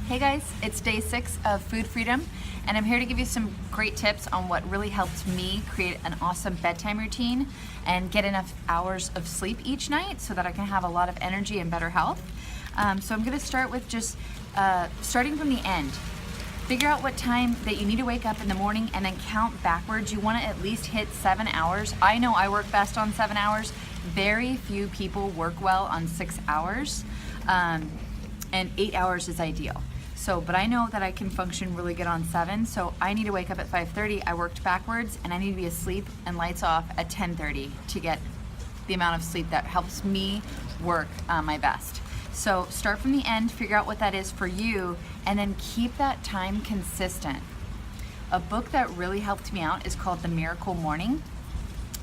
Hey guys, it's day 6 of Food Freedom, and I'm here to give you some great tips on what really helped me create an awesome bedtime routine and get enough hours of sleep each night so that I can have a lot of energy and better health. So I'm going to start with just starting from the end. Figure out what time that you need to wake up in the morning and then count backwards. You want to at least hit 7 hours. I know I work best on 7 hours. Very few people work well on 6 hours, and 8 hours is ideal. But I know that I can function really good on 7, so I need to wake up at 5:30. I worked backwards, and I need to be asleep and lights off at 10:30 to get the amount of sleep that helps me work my best. So start from the end, figure out what that is for you, and then keep that time consistent. A book that really helped me out is called The Miracle Morning.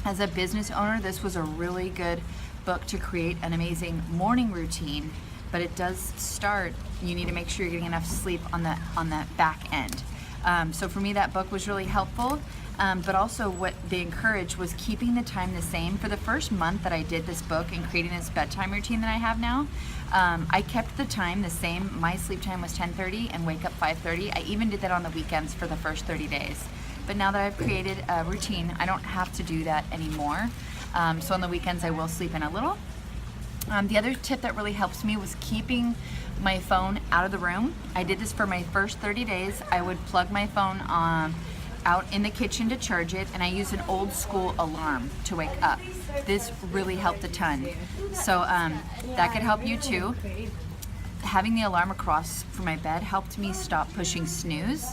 As a business owner, this was a really good book to create an amazing morning routine. But it does start, you need to make sure you're getting enough sleep on the back end. So for me, that book was really helpful. But also what they encouraged was keeping the time the same. For the first month that I did this book and creating this bedtime routine that I have now, I kept the time the same. My sleep time was 10:30 and wake up 5:30. I even did that on the weekends for the first 30 days. But now that I've created a routine, I don't have to do that anymore. So on the weekends, I will sleep in a little. The other tip that really helps me was keeping my phone out of the room. I did this for my first 30 days. I would plug my phone out in the kitchen to charge it, and I used an old school alarm to wake up. This really helped a ton. So that could help you too. Having the alarm across from my bed helped me stop pushing snooze.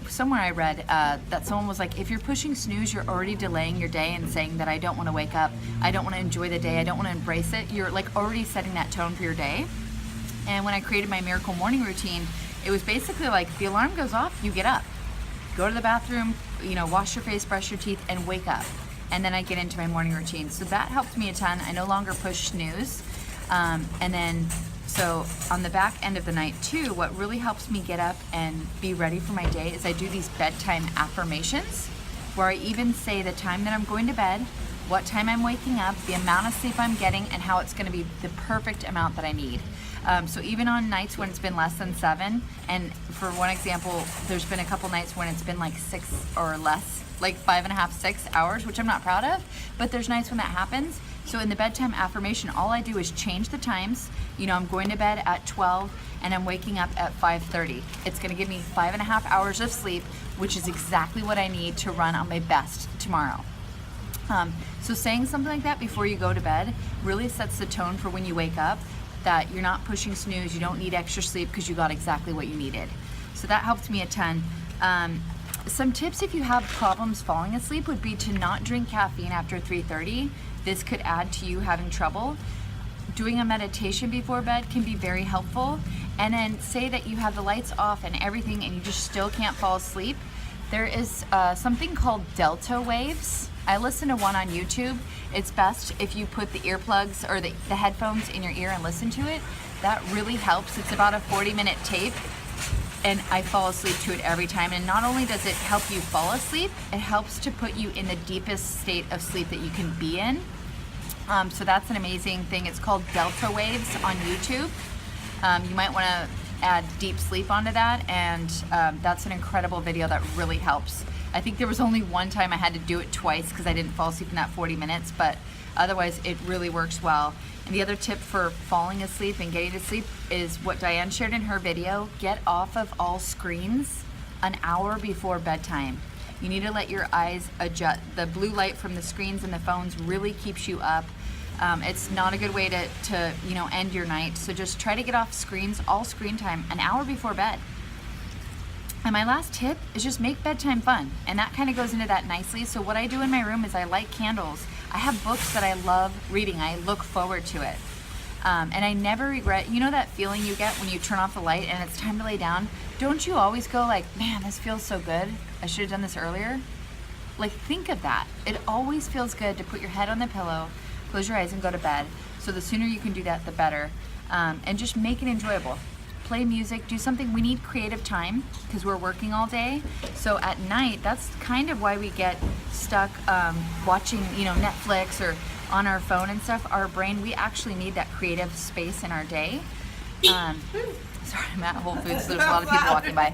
Somewhere I read that someone was like, if you're pushing snooze, you're already delaying your day and saying that I don't want to wake up, I don't want to enjoy the day, I don't want to embrace it. You're like already setting that tone for your day. And when I created my Miracle Morning routine, it was basically like the alarm goes off, you get up, go to the bathroom, wash your face, brush your teeth, and wake up. And then I get into my morning routine. So that helped me a ton. I no longer push snooze. So on the back end of the night too, what really helps me get up and be ready for my day is I do these bedtime affirmations where I even say the time that I'm going to bed, what time I'm waking up, the amount of sleep I'm getting, and how it's going to be the perfect amount that I need. So even on nights when it's been less than 7, and for one example, there's been a couple nights when it's been like 6 or less, like 5.5, 6 hours, which I'm not proud of, but there's nights when that happens. So in the bedtime affirmation, all I do is change the times. I'm going to bed at 12 and I'm waking up at 5:30. It's gonna give me 5.5 hours of sleep, which is exactly what I need to run on my best tomorrow. So saying something like that before you go to bed really sets the tone for when you wake up, that you're not pushing snooze, you don't need extra sleep because you got exactly what you needed. So that helped me a ton. Some tips if you have problems falling asleep would be to not drink caffeine after 3:30. This could add to you having trouble. Doing a meditation before bed can be very helpful. And then say that you have the lights off and everything and you just still can't fall asleep. There is something called delta waves. I listen to one on YouTube. It's best if you put the earplugs or the headphones in your ear and listen to it. That really helps. It's about a 40-minute tape. And I fall asleep to it every time. And not only does it help you fall asleep, it helps to put you in the deepest state of sleep that you can be in. So that's an amazing thing. It's called Delta Waves on YouTube. You might want to add deep sleep onto that, and that's an incredible video that really helps. I think there was only one time I had to do it twice because I didn't fall asleep in that 40 minutes, but otherwise it really works well. And the other tip for falling asleep and getting to sleep is what Diane shared in her video. Get off of all screens an hour before bedtime. You need to let your eyes adjust. The blue light from the screens and the phones really keeps you up. It's not a good way to end your night. So just try to get off screens, all screen time, an hour before bed. And my last tip is just make bedtime fun. And that kind of goes into that nicely. So what I do in my room is I light candles. I have books that I love reading. I look forward to it. And I never regret, that feeling you get when you turn off the light and it's time to lay down? Don't you always go like, man, this feels so good. I should have done this earlier. Like, think of that. It always feels good to put your head on the pillow, close your eyes and go to bed. So the sooner you can do that, the better. And just make it enjoyable. Play music, do something. We need creative time because we're working all day. So at night, that's kind of why we get stuck watching, Netflix or on our phone and stuff. Our brain, we actually need that creative space in our day. Sorry, I'm at Whole Foods, so there's a lot of people walking by.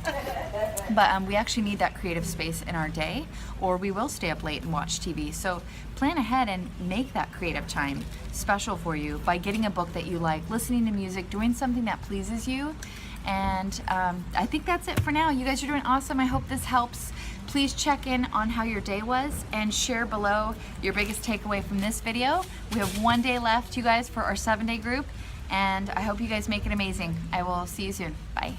But we actually need that creative space in our day, or we will stay up late and watch TV. So plan ahead and make that creative time special for you by getting a book that you like, listening to music, doing something that pleases you. And I think that's it for now. You guys are doing awesome. I hope this helps. Please check in on how your day was and share below your biggest takeaway from this video. We have 1 day left, you guys, for our 7-day group, and I hope you guys make it amazing. I will see you soon. Bye.